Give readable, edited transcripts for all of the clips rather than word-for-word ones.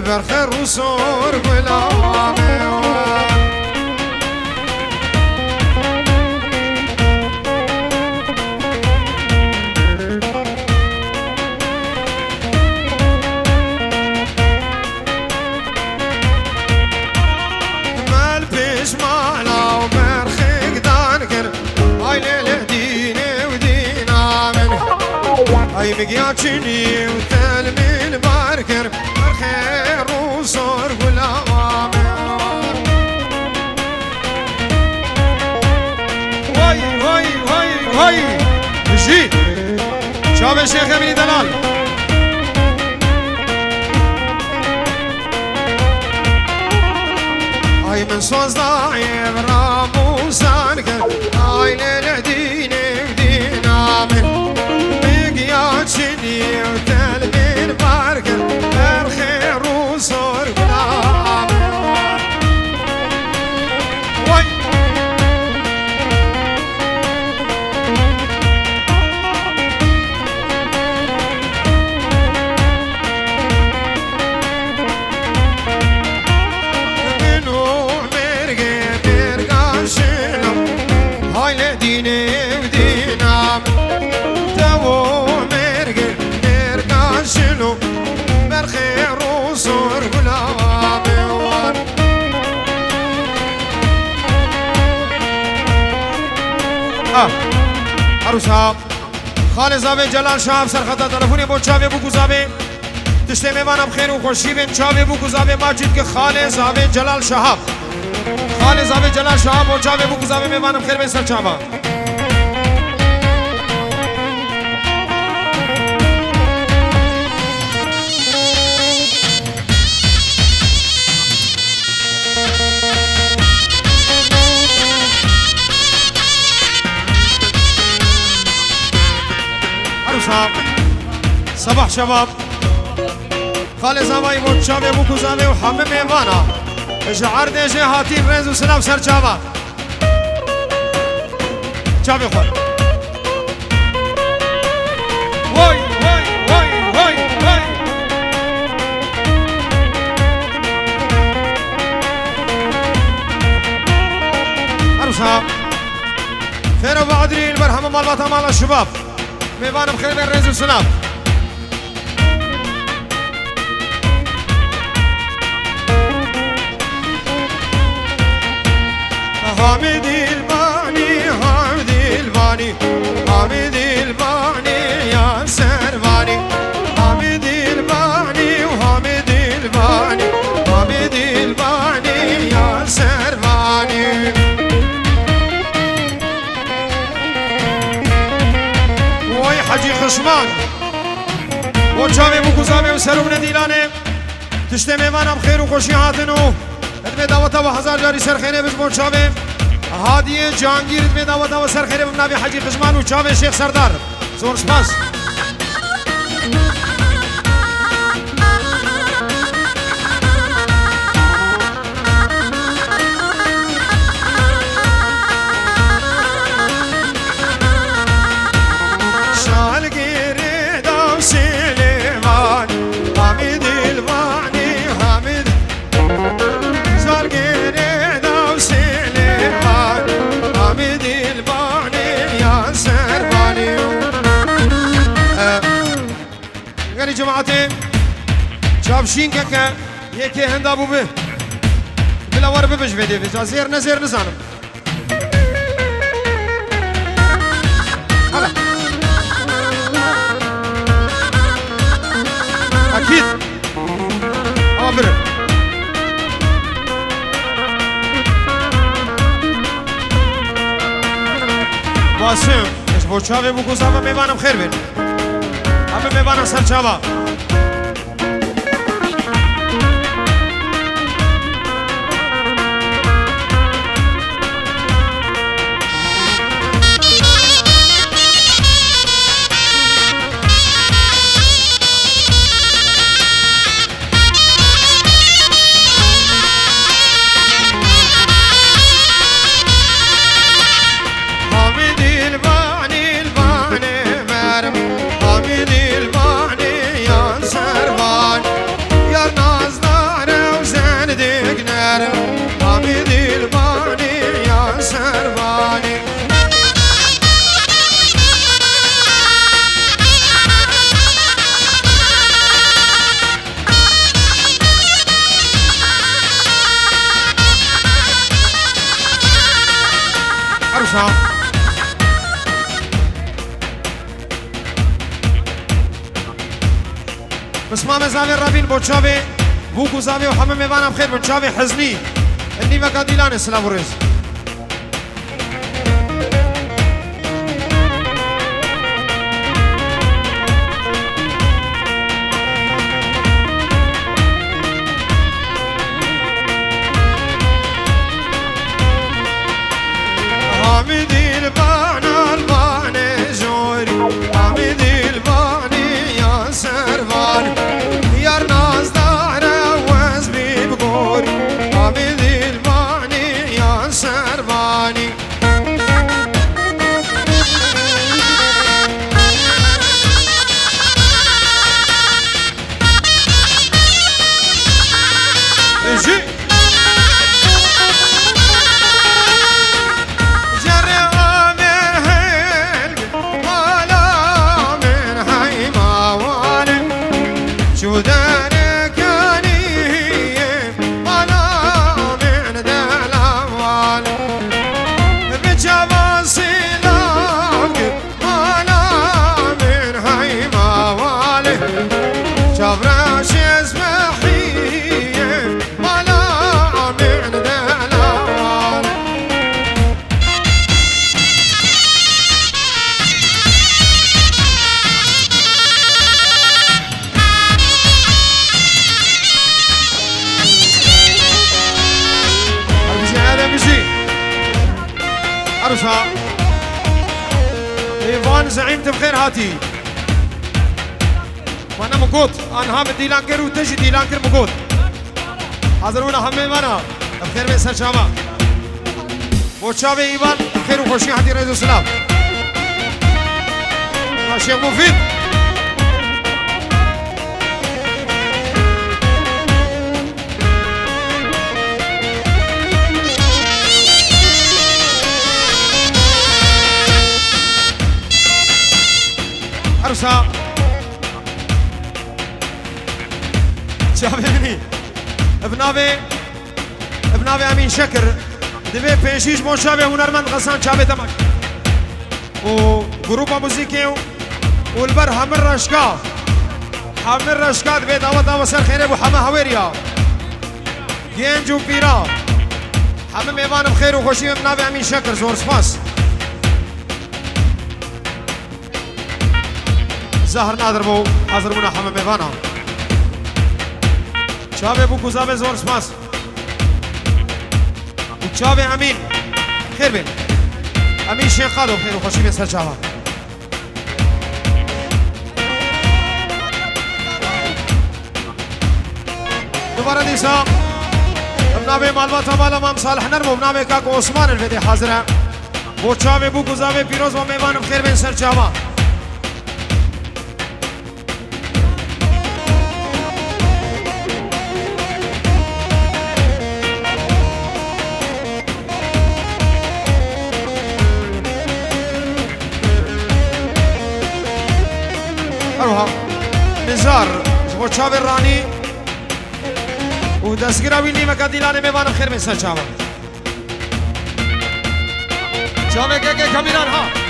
برخر وصور غلامي مال بيش معنا وبرخيك دانكر هاي ليلة ديني ودينا من هاي مقياتشني وتلمين باركر برخير وصور غلامي واي واي واي واي مشي شاب الشيخ ابن دلال هاي من صوص ضايب راموسان هاي ليلة ديني ودينا من مقياتشني وتلمين باركر برخير وصور غلامي واي منو مرقي مرقان شنو هاي لديني ودينا تو مرقي مرقان شنو برخير وصور غلامي عروسا خالد زاوی جلال شاب سرخطا تلفونی بود چاوی بو گزاوی تشتی میوانم بخیر و خوشی بین چاوی بو گزاوی ماجد که خالد زاوی جلال شهاب خالد زاوی جلال شهاب و چاوی بو گزاوی میوانم بخیر بین سر چاوا عروسا صباح شباب خالد زاوی بود چاوی بو گزاوی و همه میوانا شعر دیجه هاتین رنز و سلام سر چاوا چاوی خود وای وای وای وای وای عروسا خير ابو عدرين برحم مال باتا مال الشباب ميوانم خير بين رنز و سلام حامد الباني حامد الباني حامد الباني يا سرباني حامد الباني وحامد الباني حامد الباني يا سرباني وای حجی خشمان و چاوی بو گزاوی و سرون دیلانه تشتی میوانم خیر و خوشی هاتنو ادمه دعوتا و هزار جاری سرخینه بز بو چاوی هادیه جانگیر ادمه دعوتا و سرخینه بمنابی حجی خشمان و چاوی شیخ سردار زور سپاس جماعتي شابشين كاكا يكي هندا ابو به بلا ور ببش فيديو في زير نزير نزانم هلا اكيد عبر واسم ايش بوچاوي بو گزاوه میوانم خیر بین همه میوانم سر چاوا عروسها بسمام زاوی رابین بوچاوی بوکو زاوی و همه میوانم خیر بوچاوی حزنی انی و کادیلان سلام و رز عروسها ايوان زعيمت بخير هاتي وانا مقود انها بديلان كير وتجي ديلان كير مقود حاضرونا همي وانا بخير من سر شاما بوشاوي ايوان بخير وخوشي هاتي رئيس السلام شيخ مفيد عروسها شافيني ابناوي امين شكر دبي بيشيش مو شافي هنرمند غسان شافي تمك وجروب موسيقي والبر حمر رشكا دبي دعوة سر خير ابو حما هويريا جينجو بيرا حما ميوان بخير وخوشي ابناوي امين شكر زور سپاس زهر نادر بو حاضر بونا حمام میوانا چاوه بو گزاوه زور سپاس چاوه امین خیر بین امین شیخ خالو خیر و خوشی بین سر چاوه دوباره دیسا ابناوه معلومات مالا مام صالح نرمو ابناوه کاکو عثمان الفیده حاضره بو چاوه بو گزاوه پیروز و میوانم خیر بین سر چاوه نزار جبو چاوی رانی و دستگیراوی نیمه که دیلانه میوانم خیر من سر چاوه چاوه که کمیران ها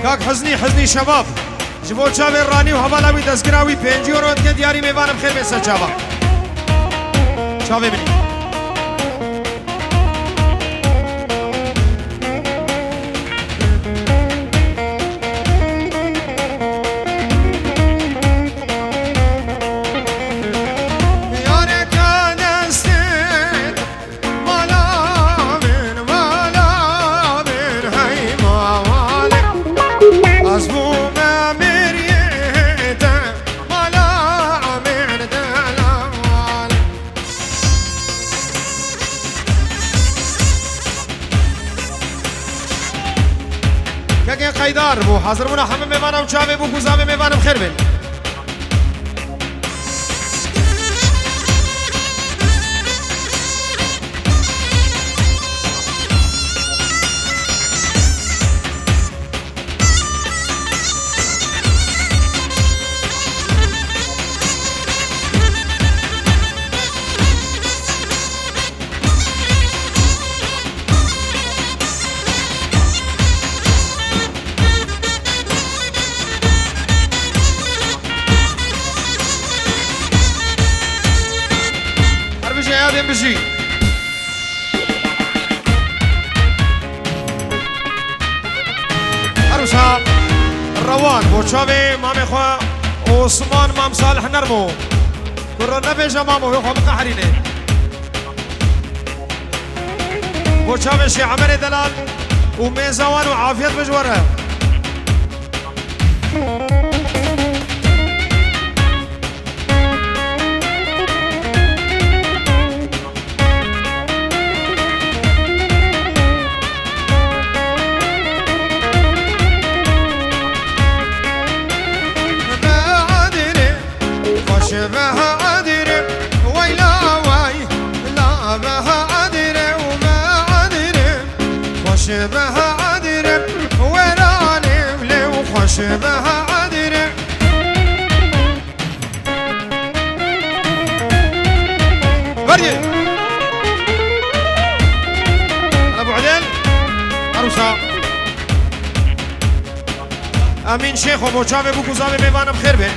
كاك حزني شباب جبو شابي الراني وهبالاوي دزقراوي بينجي ورود كان دياري ميوانم خير بين سر شابا شابي مني قیدار بو حاضر بونا همه میوانم چاوه بو گوزاوه میوانم خیر بین دم بجي عروسها الروان بوشابي مامي خوا عثمان مام صالح نرمو كرنا بيجا مامو يخوا مقحرينه بوشابي شي عمري دلال وميزوان وعافية بجوره بها عدرب وراني ولو خوش بها عدرب بريد ابو عدل عروسه امين شيخ ابو شابه بو گزابه میوانم خیر به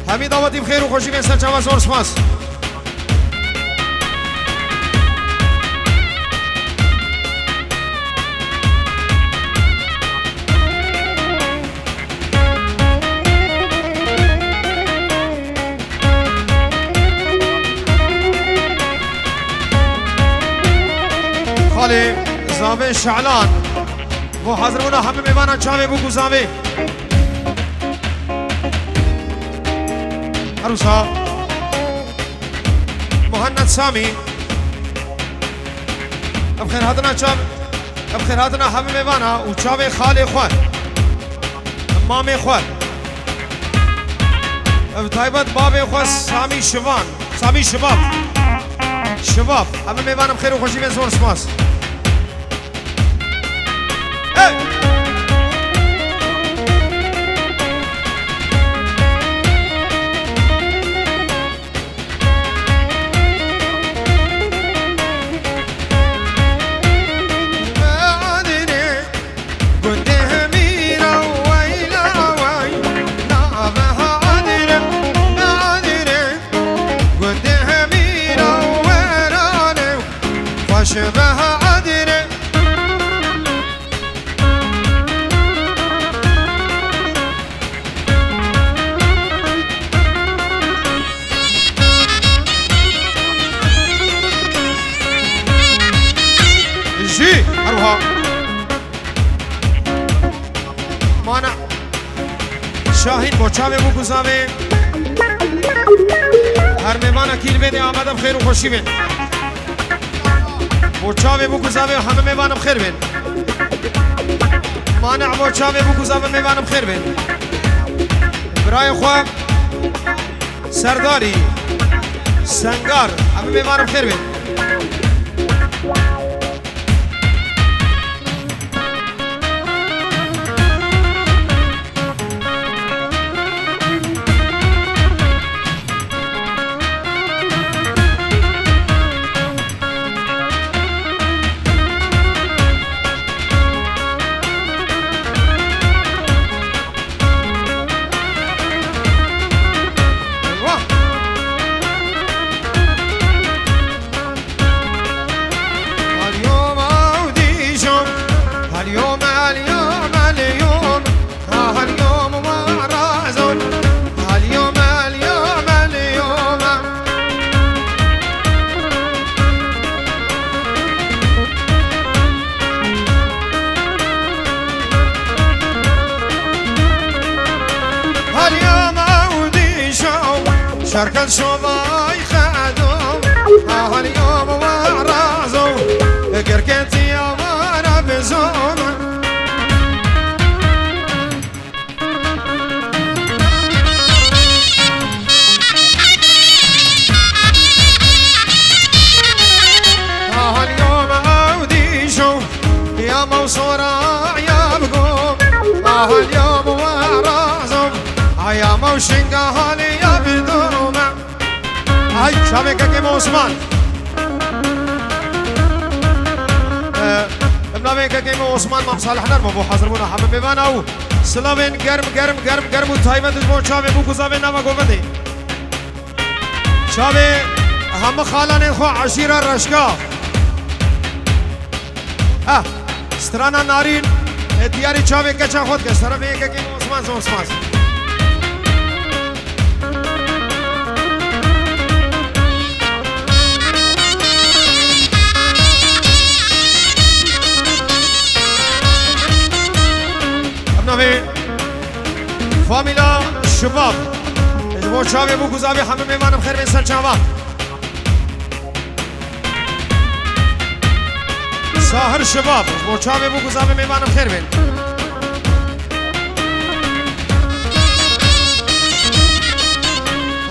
همین دعوتی بخیر و خوشی به سر چاوا زور سپاس خالی زاوی شعلان و حضرمونا همه میوانا چاوی بگو زاوی عروسا مهند سامی بخیر هاتنا چاو بخیر هاتنا همه میوانا و چاوی خالی خواه مامی خواه بطایبت بابی خواه سامی شوان سامی شباب شباب همه میوانم خیر و خوشی به زور سپاس شبه عدري جي اروها مانع شاهین بوچاوه بو گزاوه هر میوان اکیل بده آمدم خیر و خوشی بین بوچاوه بو گزاوه همه میوانم خیر بین مانع بوچاوه بو گزاوه میوانم خیر بین برای خواه سرداری سنگار همه میوانم خیر بین شركة شوضاي خادم اليوم ورازو كركتي يا وانا بزوم اليوم اودي شو يا موصورة يا بقوم اليوم ورازو يا موشنقة هالي يا بدوم هاي شابك كيم عثمان ابنابين كيم عثمان مام صالح نرمو بو حضرمونا حمد بيبان او سلاوين گرم گرم گرم گرم و تایبت بو شابه بو گزاوه نوا گوبده شابه هم خالان خو عشیره رشکا سترانا نارین دیاری چاوه کچا خود که طرف یک که عثمان ابناوی فامیلا شباب اجبو چاوه بو گذابی همه میمانم خیر بین سر چاوه ساهر شباب اجبو چاوه بو گذابی میمانم خیر بین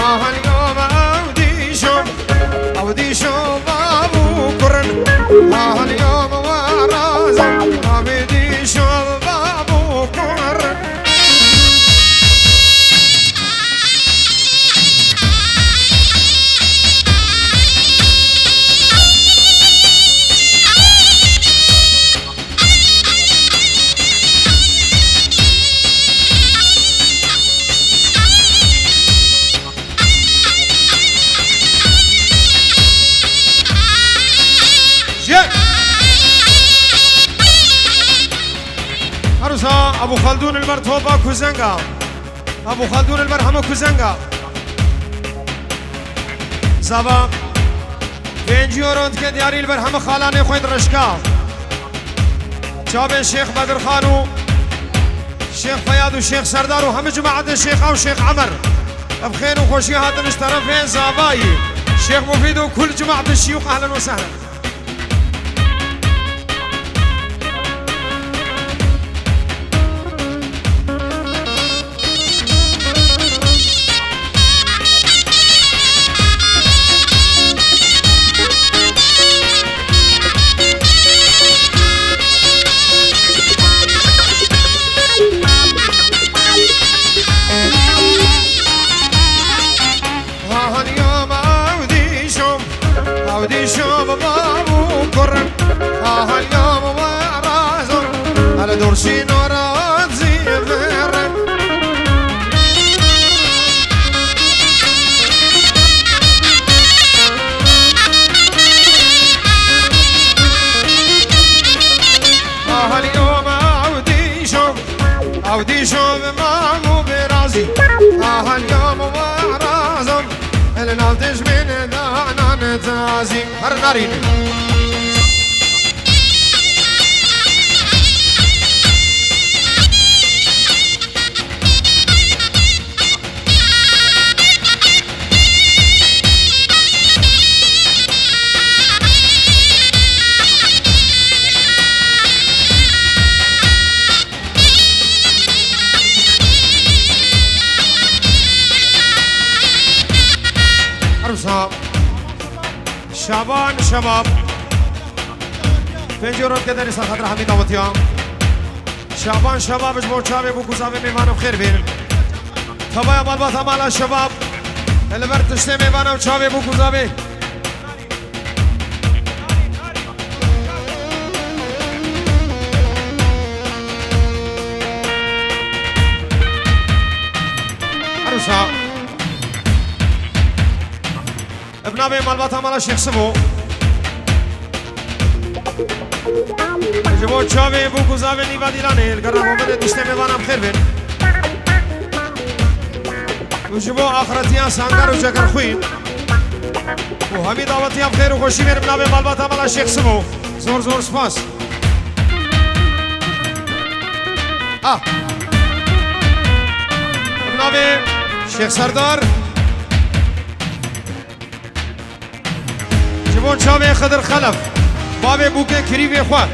اليوم أودي شو بابو كرن اليوم ورازم أودي شو بابو كرن ابو خلدون البر توبا كوزنگا ابو خلدون البر همه كوزنگا زبا بنجيوروند که دیاری البر همه خالانه خوید رشکا چاب شیخ بدر خانو شیخ فیاد و شیخ سردار و همه جماعت شیخ او شیخ عمر بخیر و خوشی هاتن از طرفین زابایی شیخ مفید و کل جماعت الشيوخ اهلا وسهلا ودي شوف بابو كرن اليوم ورازم على درسي نورات زيفرن اليوم ودي شوف مامو برازي اليوم ورازم النافذ من دانا نتازي هر نارين شابان شباب پنجورات که داری سر خاطر حمید آوتیان شابان شبابش با چاوی بو گذابه میمانم خیر بین تبای بالبات همالا شباب البر تشته میمانم چاوی بو گذابه عروسا ابنابي مالبات همالا شیخ سبو جبو چاوی بو گذابه نیوا دیلانه الگرم بده دشته میوانم خیر بین و جبو آخرتیان سانگر و جگر خوین و همی دعوتیان خیر و خوشی بین ابنابي مالبات همالا شیخ سبو زور زور سپاس ابنابي شیخ سردار جبو چاوی خضر خلف بابي بوكي كريبي خواه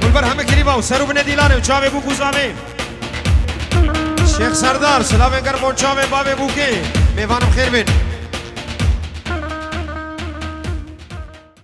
والبر همه كريبا و سرو بنه ديلانه و چاوي بو گوزامه شيخ سردار سلام انگر بون چاوي بابي بوكي میوانم خیر بین